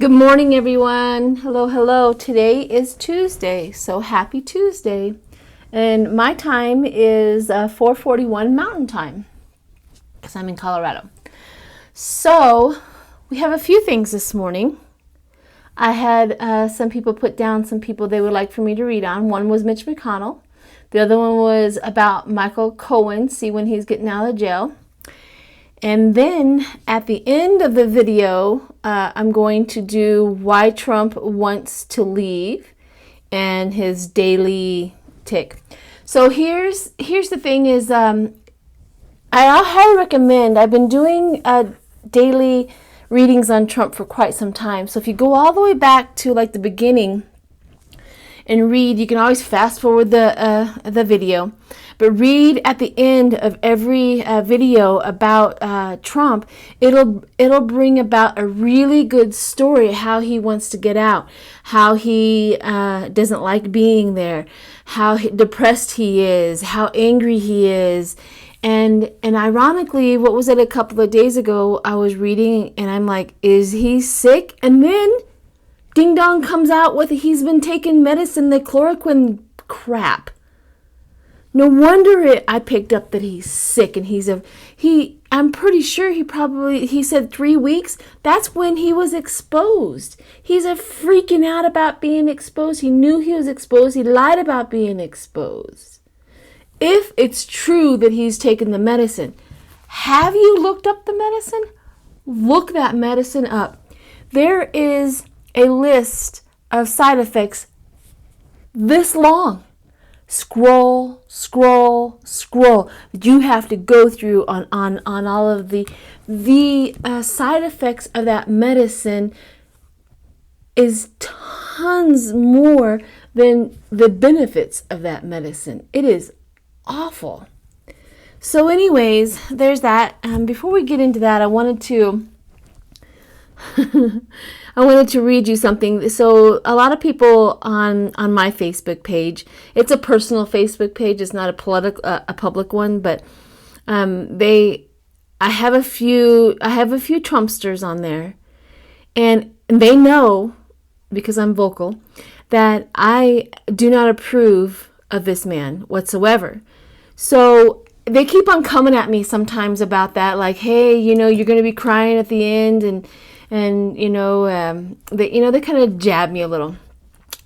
Good morning, everyone. Hello, hello. Today is Tuesday, so happy Tuesday. And my time is 4:41 Mountain Time because I'm in Colorado. So we have a few things this morning. I had some people put down some people they would like for me to read on. One was Mitch McConnell. The other one was about Michael Cohen, see when he's getting out of jail. And then at the end of the video, I'm going to do why Trump wants to leave and his daily tick. So here's the thing is, I highly recommend, I've been doing daily readings on Trump for quite some time. So if you go all the way back to like the beginning and read, you can always fast forward the video, but read at the end of every video about Trump. It'll bring about a really good story, how he wants to get out, how he doesn't like being there, how depressed he is, how angry he is. And ironically, what was it, a couple of days ago, I was reading and I'm like, is he sick? And then Ding Dong comes out with he's been taking medicine, the chloroquine crap. No wonder I picked up that he's sick, and I'm pretty sure he said 3 weeks. That's when he was exposed. He's freaking out about being exposed. He knew he was exposed. He lied about being exposed. If it's true that he's taken the medicine, have you looked up the medicine? Look that medicine up. There is a list of side effects this long. Scroll. You have to go through on all of the side effects of that medicine is tons more than the benefits of that medicine. It is awful. So anyways, there's that. Before we get into that, I wanted to read you something. So a lot of people on my Facebook page, it's a personal Facebook page, it's not a public one, but I have a few Trumpsters on there, and they know, because I'm vocal, that I do not approve of this man whatsoever. So they keep on coming at me sometimes about that, like, hey, you're going to be crying at the end, and they kind of jab me a little.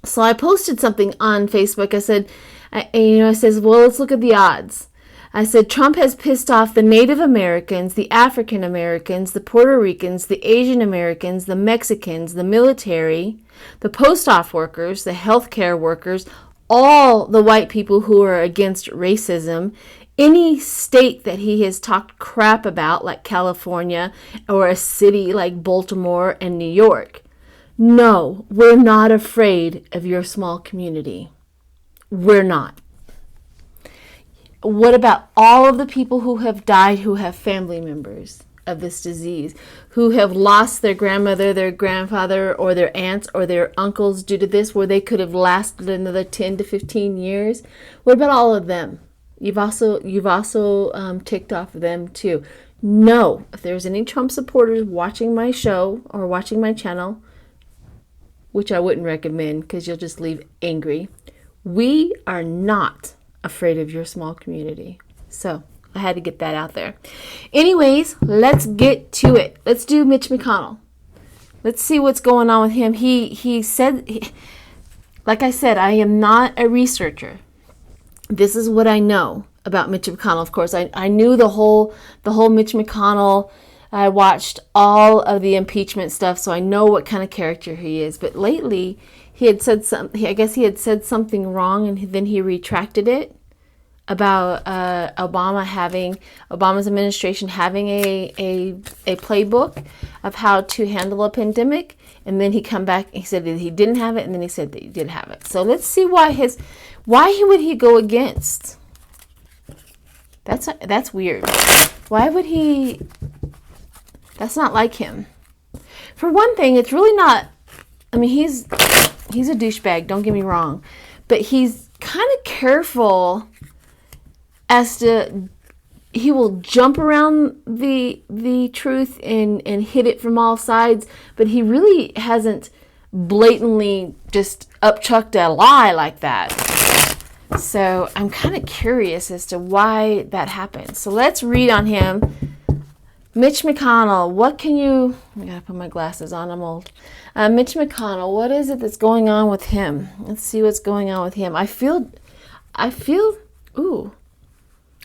So I posted something on Facebook. I said, I says, well, let's look at the odds. I said, Trump has pissed off the Native Americans, the African Americans, the Puerto Ricans, the Asian Americans, the Mexicans, the military, the post office workers, the healthcare workers, all the white people who are against racism. Any state that he has talked crap about, like California, or a city like Baltimore and New York. No, we're not afraid of your small community. We're not. What about all of the people who have died, who have family members of this disease, who have lost their grandmother, their grandfather, or their aunts, or their uncles due to this, where they could have lasted another 10 to 15 years? What about all of them? You've also ticked off of them too. No, if there's any Trump supporters watching my show or watching my channel, which I wouldn't recommend because you'll just leave angry, we are not afraid of your small community. So I had to get that out there. Anyways, let's get to it. Let's do Mitch McConnell. Let's see what's going on with him. He said, like I said, I am not a researcher. This is what I know about Mitch McConnell. Of course, I knew the whole Mitch McConnell. I watched all of the impeachment stuff, so I know what kind of character he is. But lately, he had said something. I guess he had said something wrong, and then he retracted it about Obama's administration having a playbook of how to handle a pandemic. And then he come back and he said that he didn't have it, and then he said that he did have it. So let's see why would he go against? That's weird. Why would he? That's not like him. For one thing, it's really not. I mean, he's a douchebag. Don't get me wrong, but he's kind of careful as to he will jump around the truth and hit it from all sides, but he really hasn't blatantly just upchucked a lie like that. So I'm kind of curious as to why that happened. So let's read on him. Mitch McConnell, what can you... I gotta put my glasses on, I'm old. Mitch McConnell, what is it that's going on with him? Let's see what's going on with him. I feel, ooh.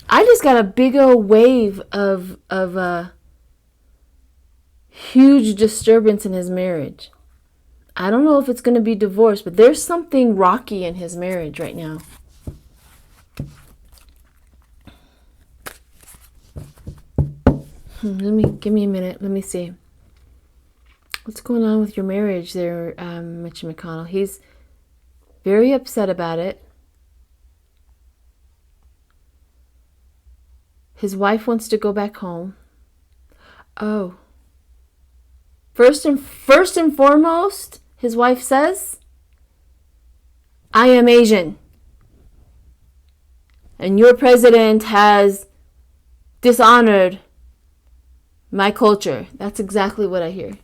I just got a big old wave of huge disturbance in his marriage. I don't know if it's going to be divorce, but there's something rocky in his marriage right now. Give me a minute. Let me see. What's going on with your marriage there, Mitch McConnell? He's very upset about it. His wife wants to go back home. Oh. First and foremost, his wife says, I am Asian. And your president has dishonored my culture. That's exactly what I hear.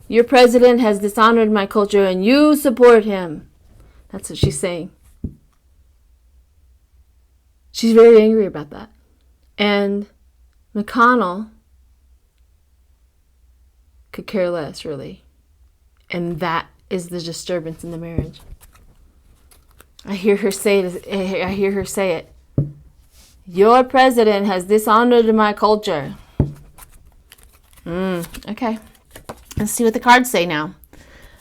Your president has dishonored my culture and you support him. That's what she's saying. She's very angry about that. And McConnell could care less, really. And that is the disturbance in the marriage. I hear her say it. Your president has dishonored my culture. Okay. Let's see what the cards say now.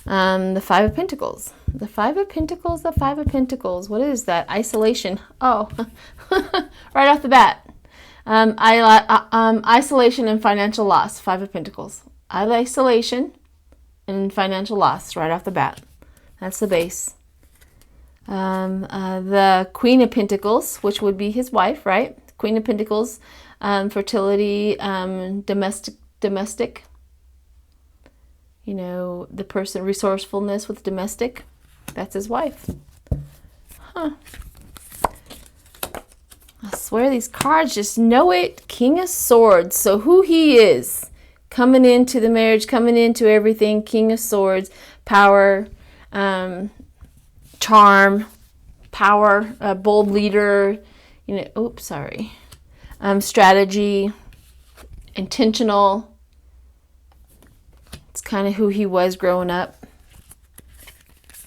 The Five of Pentacles. The Five of Pentacles, the Five of Pentacles. What is that? Isolation. Oh, right off the bat. Isolation and financial loss. Five of Pentacles. Isolation and financial loss right off the bat. That's the base. The Queen of Pentacles, which would be his wife, right? Queen of Pentacles, fertility, domestic. You know, the person, resourcefulness with domestic. That's his wife. Huh. I swear these cards just know it. King of Swords. So who he is. Coming into the marriage, coming into everything. King of Swords. Power. Charm. Power. Bold leader. You know, oops, sorry. Strategy. Intentional. It's kind of who he was growing up.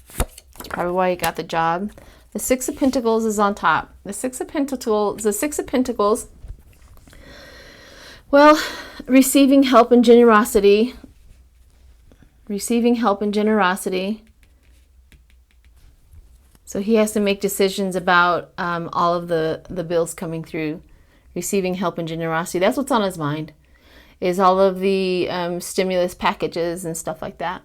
That's probably why he got the job. The Six of Pentacles is on top. The Six of Pentacles, well, receiving help and generosity. Receiving help and generosity. So he has to make decisions about all of the bills coming through. Receiving help and generosity. That's what's on his mind. Is all of the stimulus packages and stuff like that.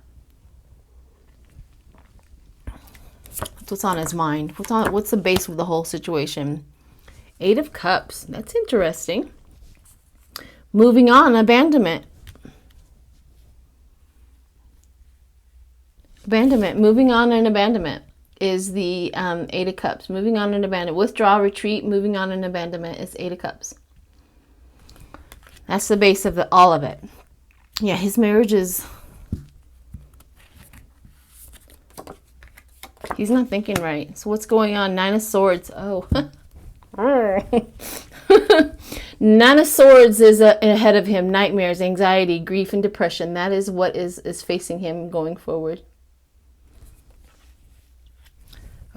That's what's on his mind. What's the base of the whole situation? Eight of Cups. That's interesting. Moving on, abandonment. Abandonment. Moving on and abandonment is the Eight of Cups. Moving on and abandonment. Withdrawal, retreat, moving on and abandonment is Eight of Cups. That's the base of all of it. Yeah, his marriage is... He's not thinking right. So what's going on? Nine of Swords. Oh. Nine of Swords is ahead of him. Nightmares, anxiety, grief, and depression. That is what is facing him going forward.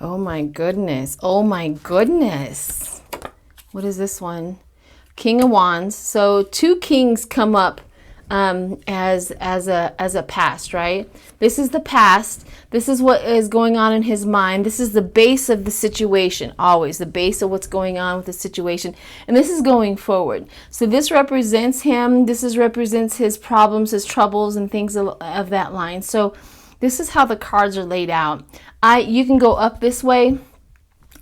Oh my goodness. Oh my goodness. What is this one? King of Wands. So two kings come up as a past, right? This is the past. This is what is going on in his mind. This is the base of the situation, always the base of what's going on with the situation. And this is going forward. So this represents him. This represents his problems, his troubles, and things of that line. So this is how the cards are laid out. You can go up this way.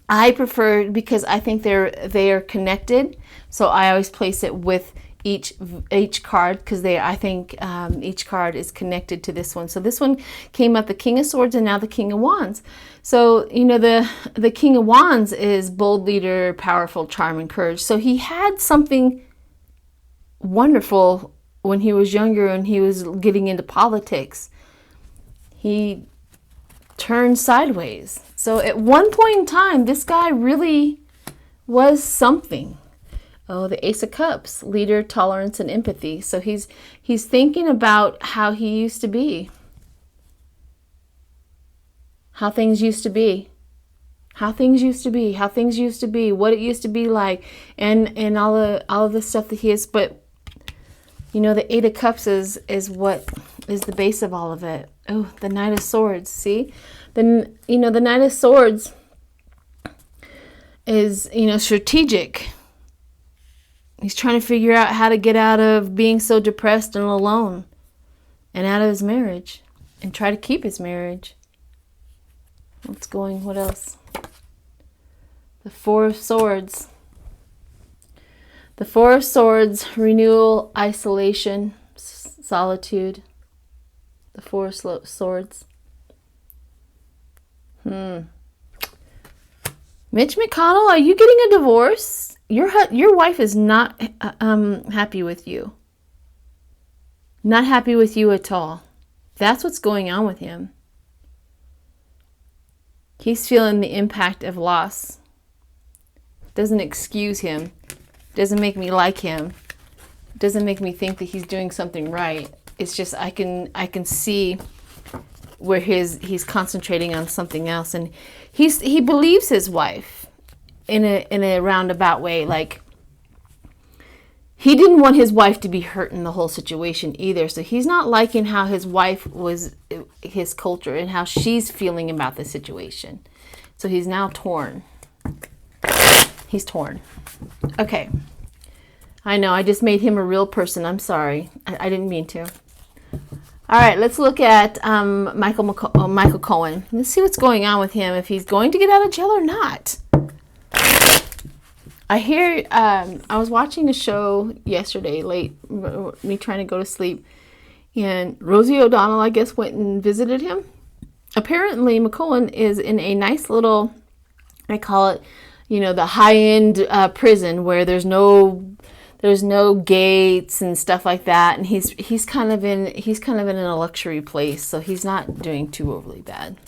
I prefer, because I think they are connected. So I always place it with each card, because I think each card is connected to this one. So this one came up the King of Swords and now the King of Wands. So, you know, the King of Wands is bold leader, powerful, charm, and courage. So he had something wonderful when he was younger and he was getting into politics. He turned sideways. So at one point in time, this guy really was something. Oh, the Ace of Cups, leader, tolerance, and empathy. So he's thinking about how he used to be. How things used to be. How things used to be. How things used to be. What it used to be like. And all of the stuff that he is. But, you know, the Eight of Cups is what is the base of all of it. Oh, the Knight of Swords. See? Then, you know, the Knight of Swords is, you know, strategic. He's trying to figure out how to get out of being so depressed and alone and out of his marriage and try to keep his marriage. What else? The Four of Swords. The Four of Swords, renewal, isolation, solitude. The Four of Swords. Mitch McConnell, are you getting a divorce? Your wife is not happy with you. Not happy with you at all. That's what's going on with him. He's feeling the impact of loss. Doesn't excuse him. Doesn't make me like him. Doesn't make me think that he's doing something right. It's just I can see where he's concentrating on something else, and he believes his wife in a roundabout way. Like, he didn't want his wife to be hurt in the whole situation either. So he's not liking how his wife was, his culture, and how she's feeling about the situation. So he's now torn. He's torn. Okay. I know, I just made him a real person. I'm sorry. I didn't mean to. All right, let's look at Michael Cohen. Let's see what's going on with him, if he's going to get out of jail or not. I hear, I was watching a show yesterday, late, me trying to go to sleep, and Rosie O'Donnell, I guess, went and visited him. Apparently, McCohen is in a nice little, I call it, you know, the high-end prison where there's no gates and stuff like that, and he's kind of in a luxury place, so he's not doing too overly bad.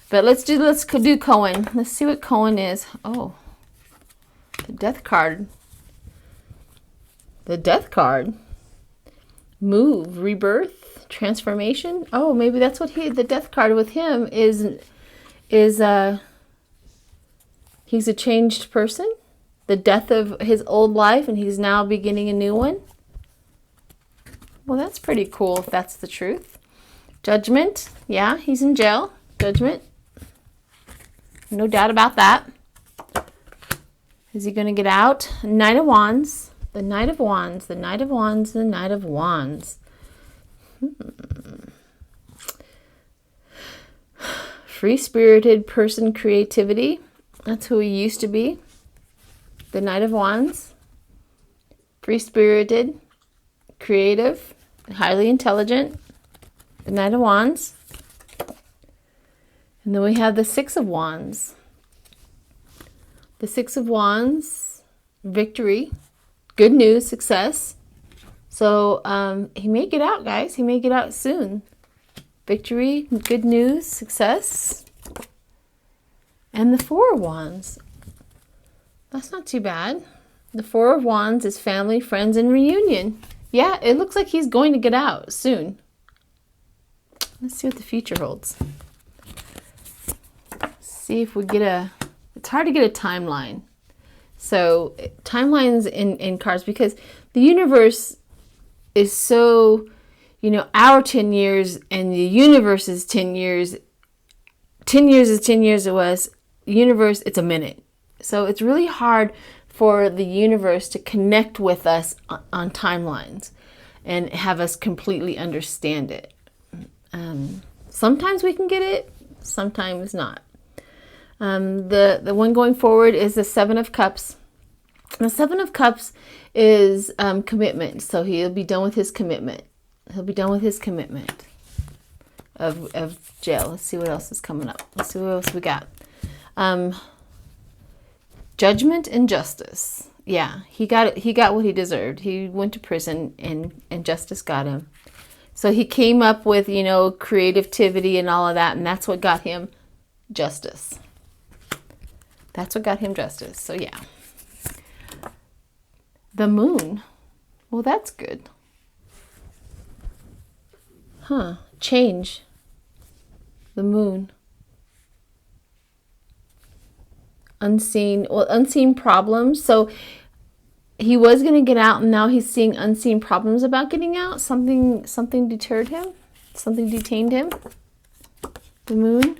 But let's do Cohen. Let's see what Cohen is. Oh. The Death card. The Death card. Move, rebirth, transformation. Oh, maybe that's what the Death card with him is he's a changed person. The death of his old life and he's now beginning a new one. Well, that's pretty cool if that's the truth. Judgment. Yeah, he's in jail. Judgment. No doubt about that. Is he going to get out? Knight of Wands. The Knight of Wands. The Knight of Wands. The Knight of Wands. Free-spirited person, creativity. That's who he used to be. The Knight of Wands. Free-spirited, creative, highly intelligent. The Knight of Wands. And then we have the Six of Wands. The Six of Wands, victory, good news, success. So he may get out, guys. He may get out soon. Victory, good news, success. And the Four of Wands. That's not too bad. The Four of Wands is family, friends, and reunion. Yeah, it looks like he's going to get out soon. Let's see what the future holds. See if we get it's hard to get a timeline. So timelines in cards, because the universe is so, you know, our 10 years and the universe is 10 years. 10 years is 10 years to us. Universe, it's a minute. So it's really hard for the universe to connect with us on timelines and have us completely understand it. Sometimes we can get it, sometimes not. The one going forward is the Seven of Cups. The Seven of Cups is commitment. So he'll be done with his commitment. He'll be done with his commitment of jail. Let's see what else is coming up. Let's see what else we got. Judgment and justice. Yeah, he got what he deserved. He went to prison and justice got him. So he came up with, you know, creativity and all of that, and that's what got him justice. That's what got him justice. So yeah. The moon. Well, that's good. Huh. Change. The moon. Unseen problems. So he was going to get out, and now he's seeing unseen problems about getting out. Something deterred him. Something detained him. The moon.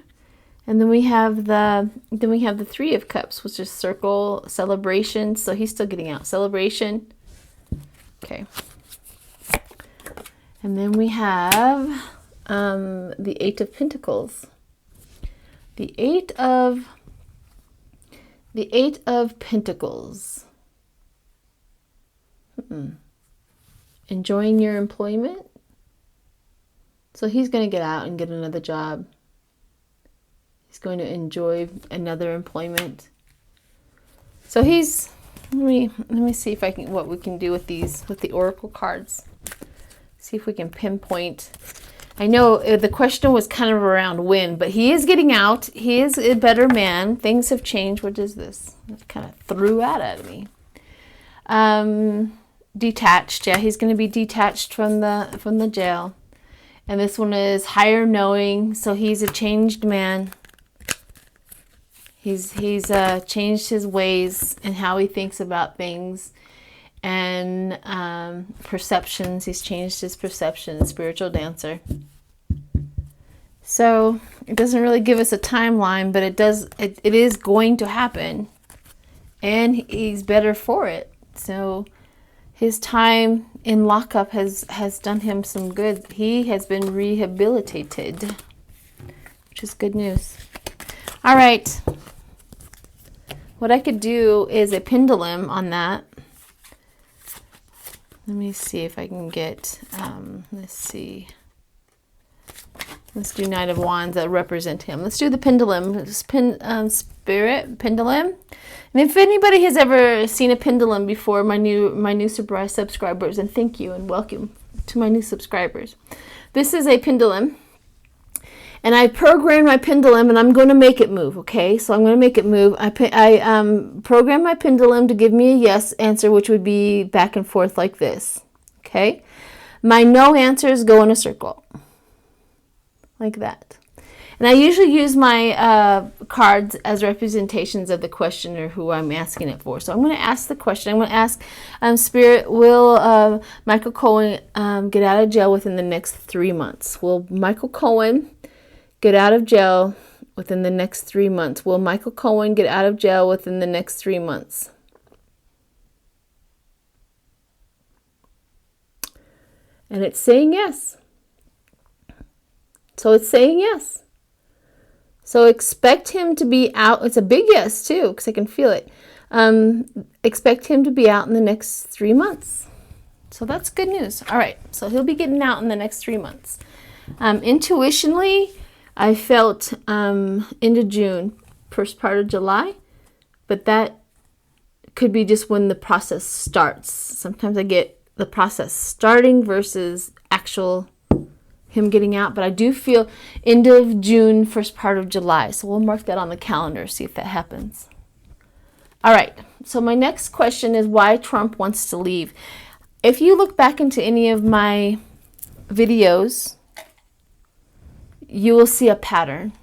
And then we have the Three of Cups, which is circle, celebration. So he's still getting out. Celebration. Okay. And then we have the Eight of Pentacles. The Eight of Pentacles. Enjoying your employment. So he's going to get out and get another job. He's going to enjoy another employment. So he's, let me see if what we can do with the oracle cards. See if we can pinpoint. I know the question was kind of around when, but he is getting out. He is a better man. Things have changed. What is this? It kind of threw out at me. Detached. Yeah, he's going to be detached from the jail. And this one is higher knowing. So he's a changed man. He's changed his ways and how he thinks about things, and perceptions. He's changed his perception. Spiritual dancer. So it doesn't really give us a timeline, but it is going to happen, and he's better for it. So his time in lockup has done him some good. He has been rehabilitated, which is good news. All right. What I could do is a pendulum on that. Let me see if I can get, let's see. Let's do Knight of Wands that represent him. Let's do the pendulum. Spirit, pendulum. And if anybody has ever seen a pendulum before, my new subscribers, and thank you and welcome to my new subscribers. This is a pendulum. And I programmed my pendulum, and I'm going to make it move, okay? So I'm going to make it move. I programmed my pendulum to give me a yes answer, which would be back and forth like this, okay? My no answers go in a circle, like that. And I usually use my cards as representations of the question or who I'm asking it for. So I'm going to ask the question. I'm going to ask, Spirit, will Michael Cohen get out of jail within the next 3 months? Will Michael Cohen get out of jail within the next 3 months? Will Michael Cohen get out of jail within the next 3 months? And it's saying yes. So it's saying yes. So expect him to be out. It's a big yes too, because I can feel it. Expect him to be out in the next 3 months. So that's good news. All right. So he'll be getting out in the next 3 months. Intuitionally, I felt into June, first part of July, but that could be just when the process starts. Sometimes I get the process starting versus actual him getting out, but I do feel end of June, first part of July. So we'll mark that on the calendar, see if that happens. All right. So my next question is why Trump wants to leave. If you look back into any of my videos, you will see a pattern.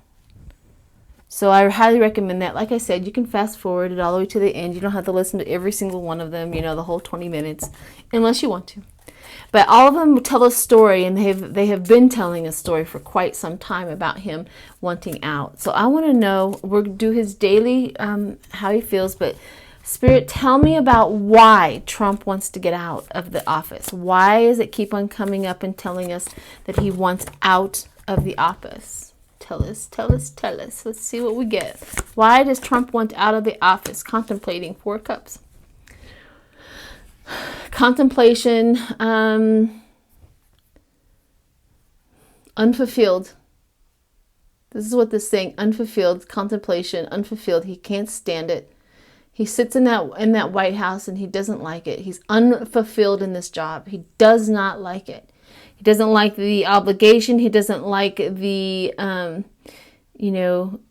So I highly recommend that. Like I said, you can fast forward it all the way to the end. You don't have to listen to every single one of them, the whole 20 minutes, unless you want to. But all of them tell a story, and they have been telling a story for quite some time about him wanting out. So I want to know, we'll do his daily, how he feels, but Spirit, tell me about why Trump wants to get out of the office. Why does it keep on coming up and telling us that he wants out of the office? Tell us, tell us, tell us. Let's see what we get. Why does Trump want out of the office? Contemplating 4 cups. Contemplation, unfulfilled. This is what this thing, unfulfilled, contemplation, unfulfilled. He can't stand it. He sits in that White House and he doesn't like it. He's unfulfilled in this job. He does not like it. He doesn't like the obligation. He doesn't like the,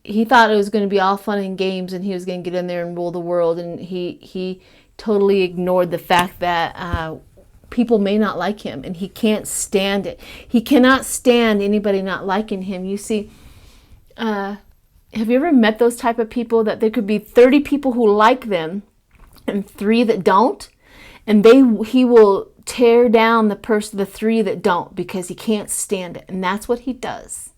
he thought it was going to be all fun and games and he was going to get in there and rule the world. And he totally ignored the fact that people may not like him, and he can't stand it. He cannot stand anybody not liking him. You see, have you ever met those type of people that there could be 30 people who like them and 3 that don't? And he will tear down the 3 that don't because he can't stand it. And that's what he does.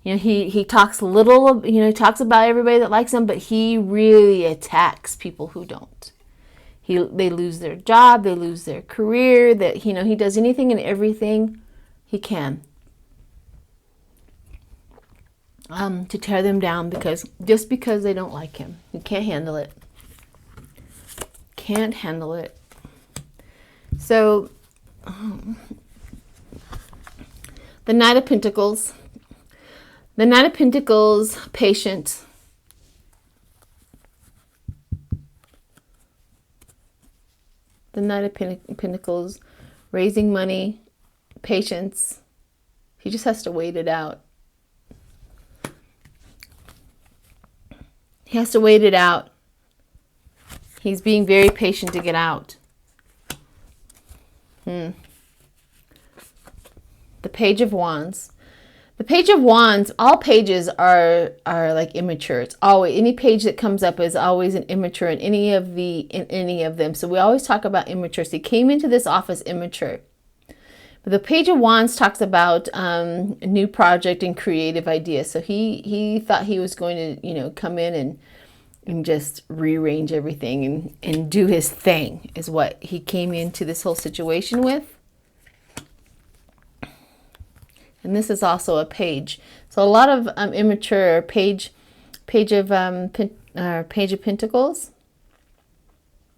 He talks little, he talks about everybody that likes him, but he really attacks people who don't. They lose their job, they lose their career, that he does anything and everything he can to tear them down because they don't like him. He can't handle it. Can't handle it. So the Knight of Pentacles. The Knight of Pentacles, patient. The Knight of Pentacles, raising money, patience. He just has to wait it out. He has to wait it out. He's being very patient to get out. The Page of Wands. The Page of Wands, all pages are like immature. It's always, any page that comes up is always an immature in any of them. So we always talk about immature. So he came into this office immature. But the Page of Wands talks about a new project and creative ideas. So he thought he was going to, come in and just rearrange everything and do his thing is what he came into this whole situation with. And this is also a page. So a lot of immature page of Pentacles,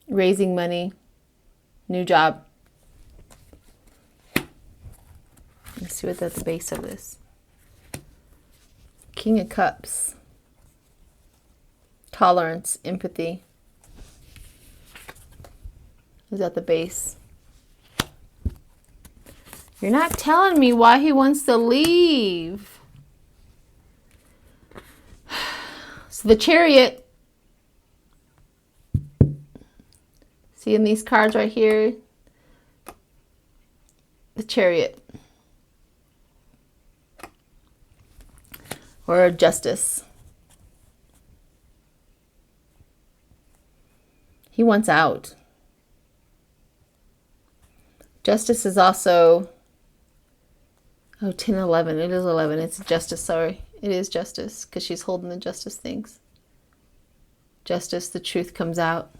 raising money, new job. Let's see what's at the base of this. King of Cups, tolerance, empathy is at the base. You're not telling me why he wants to leave. So the Chariot. See in these cards right here? The Chariot. Or Justice. He wants out. Justice is also... 10, 11. It is 11. It's Justice, sorry. It is Justice because she's holding the Justice things. Justice, the truth comes out.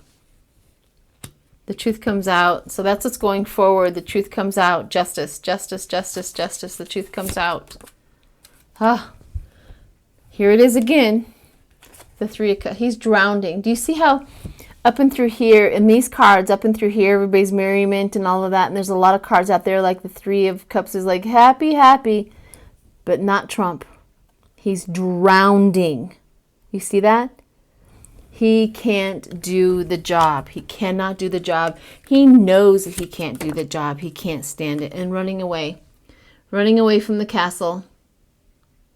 The truth comes out. So that's what's going forward. The truth comes out. Justice, justice, justice, justice. The truth comes out. Here it is again. The 3 of Cups. He's drowning. Do you see how up and through here, in these cards, up and through here, everybody's merriment and all of that. And there's a lot of cards out there, like the 3 of Cups is like happy, happy, but not Trump. He's drowning. You see that? He can't do the job. He cannot do the job. He knows that he can't do the job. He can't stand it. And running away. Running away from the castle.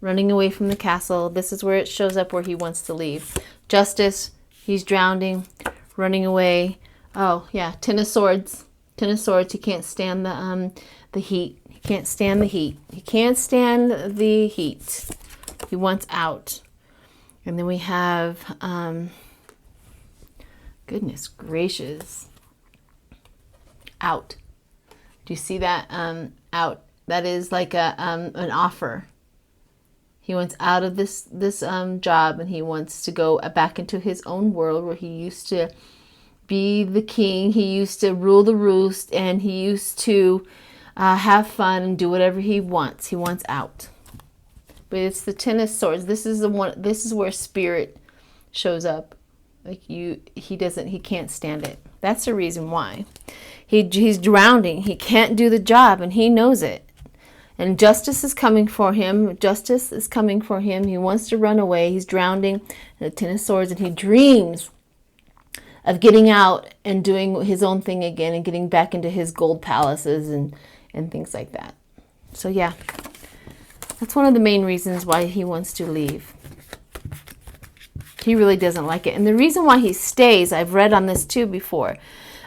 Running away from the castle. This is where it shows up where he wants to leave. Justice. He's drowning. Running away. Oh, yeah. 10 of Swords. 10 of Swords. He can't stand the heat. He can't stand the heat. He can't stand the heat. He wants out. And then we have, goodness gracious, out. Do you see that? Out. That is like an offer. He wants out of this job, and he wants to go back into his own world where he used to be the king. He used to rule the roost, and he used to have fun and do whatever he wants. He wants out. But it's the 10 of Swords. This is the one. This is where spirit shows up. Like he can't stand it. That's the reason why. He's drowning. He can't do the job, and he knows it. And justice is coming for him. Justice is coming for him. He wants to run away. He's drowning in the Ten of Swords, and he dreams of getting out and doing his own thing again and getting back into his gold palaces and things like that. So yeah, that's one of the main reasons why he wants to leave. He really doesn't like it. And the reason why he stays, I've read on this too before.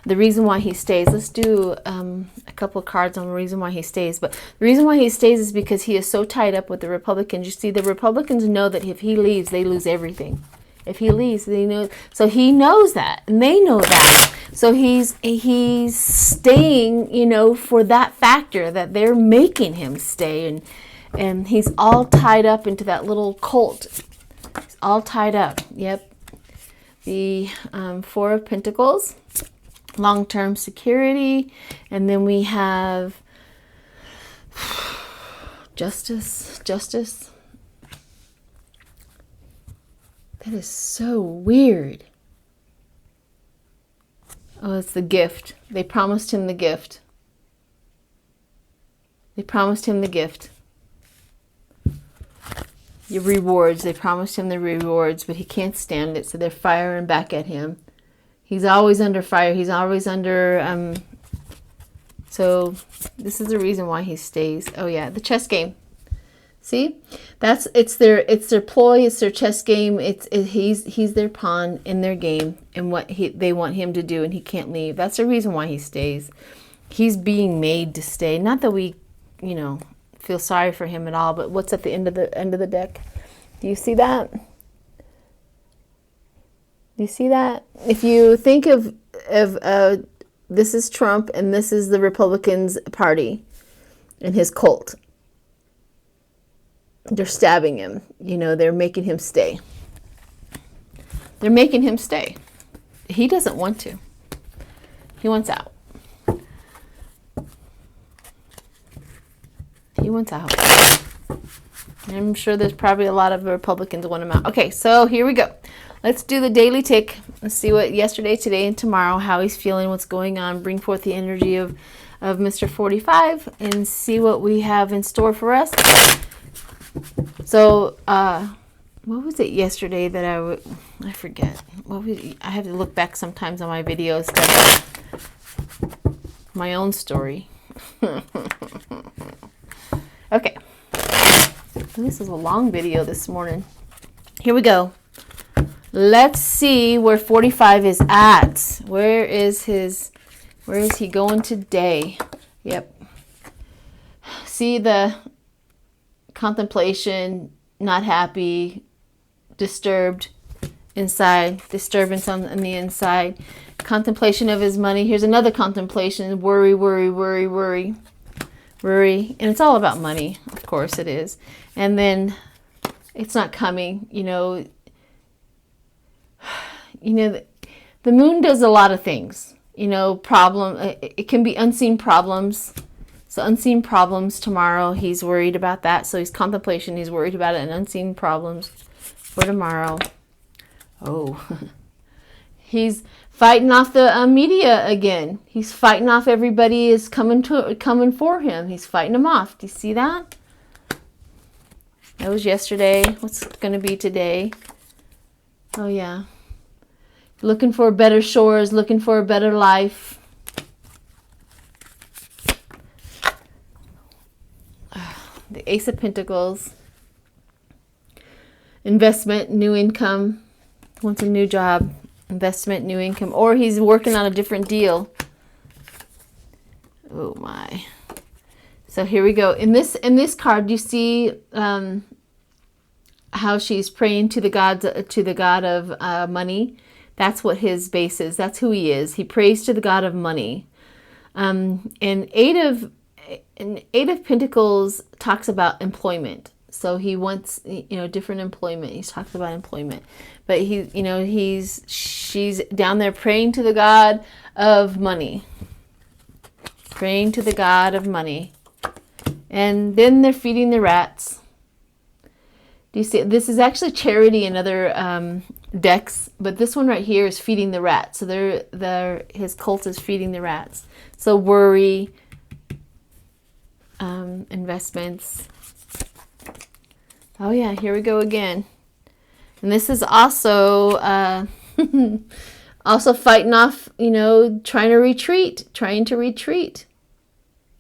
The reason why he stays, let's do a couple of cards on the reason why he stays. But the reason why he stays is because he is so tied up with the Republicans. You see, the Republicans know that if he leaves, they lose everything. If he leaves, they know. So he knows that, and they know that. So he's staying, you know, for that factor that they're making him stay, and he's all tied up into that little cult. He's all tied up. Yep. The Four of Pentacles, long-term security, and then we have justice. That is so weird. Oh, it's the gift. They promised him the gift. They promised him the gift. Your rewards. They promised him the rewards, but he can't stand it, so they're firing back at him. He's always under fire. He's always under... So this is the reason why he stays. Oh yeah, the chess game. See, it's their ploy. It's their chess game. He's their pawn in their game, and what they want him to do, and he can't leave. That's the reason why he stays. He's being made to stay. Not that we, you know, feel sorry for him at all. But what's at the end of the deck? Do you see that? Do you see that? If you think of this is Trump and this is the Republicans Party and his cult. They're stabbing him. You know, they're making him stay. They're making him stay. He doesn't want to. He wants out. He wants out. I'm sure there's probably a lot of Republicans want him out. Okay, so here we go. Let's do the daily tick. Let's see what yesterday, today, and tomorrow, how he's feeling, what's going on. Bring forth the energy of Mr. 45 and see what we have in store for us. So, what was it yesterday that I forget. I have to look back sometimes on my videos to my own story. Okay. This is a long video this morning. Here we go. Let's see where 45 is at. Where is he going today? Yep. See the contemplation, not happy, disturbed inside, disturbance on the inside, contemplation of his money. Here's another contemplation, worry, and it's all about money, of course it is. And then it's not coming, you know, the moon does a lot of things, you know, it can be unseen problems. So unseen problems tomorrow, he's worried about that. So he's contemplation, he's worried about it, and unseen problems for tomorrow. Oh, he's fighting off the media again. He's fighting off everybody is coming for him. He's fighting them off. Do you see that? That was yesterday. What's going to be today? Oh yeah. Looking for better shores, looking for a better life. The Ace of Pentacles, investment, new income, wants a new job, investment, new income, or he's working on a different deal. Oh my. So here we go. In this card, you see how she's praying to the god of money. That's what his base is. That's who he is. He prays to the god of money. And Eight of Pentacles talks about employment. So he wants, different employment. He's talked about employment. But she's down there praying to the god of money. Praying to the god of money. And then they're feeding the rats. Do you see it? This is actually charity in other decks, but this one right here is feeding the rats. So his cult is feeding the rats. So worry, investments. Oh yeah, here we go again. And this is also also fighting off, trying to retreat,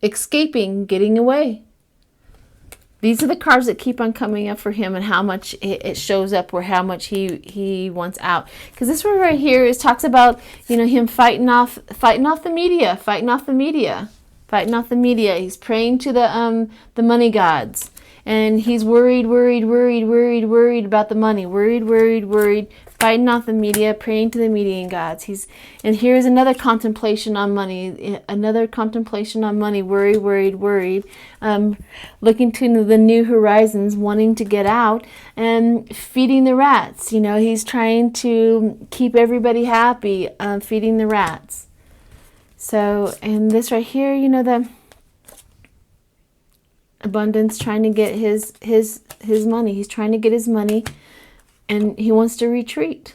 escaping, getting away. These are the cards that keep on coming up for him, and how much it shows up, or how much he wants out. Because this one right here talks about, him fighting off the media. He's praying to the money gods, and he's worried about the money. Worried. Fighting off the media, praying to the media gods. And here's another contemplation on money. Worried. Looking to the new horizons, wanting to get out, and feeding the rats. He's trying to keep everybody happy, feeding the rats. So, and this right here, the abundance, trying to get his money. He's trying to get his money. And he wants to retreat.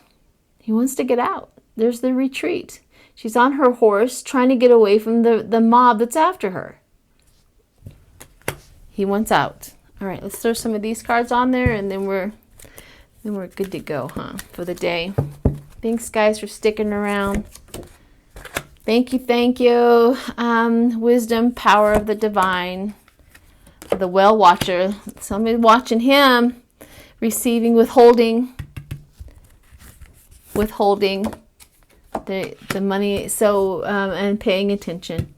He wants to get out. There's the retreat. She's on her horse trying to get away from the mob that's after her. He wants out. All right, let's throw some of these cards on there, and then we're good to go, for the day. Thanks, guys, for sticking around. Thank you. Wisdom, power of the divine. The well watcher. Somebody watching him. Receiving, withholding the money, so and paying attention.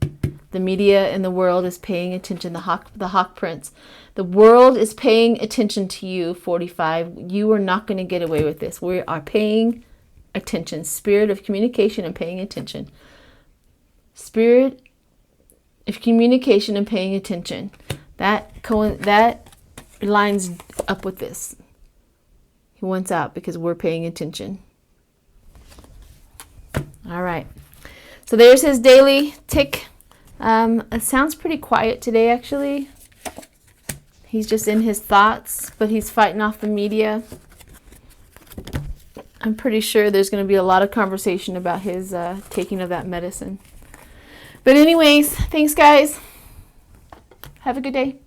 The media and the world is paying attention. The hawk prince. The world is paying attention to you, 45. You are not going to get away with this. We are paying attention. Spirit of communication and paying attention. Spirit of communication and paying attention. That lines up with this. He wants out because we're paying attention. All right. So there's his daily tick. It sounds pretty quiet today, actually. He's just in his thoughts, but he's fighting off the media. I'm pretty sure there's going to be a lot of conversation about his taking of that medicine. But anyways, thanks, guys. Have a good day.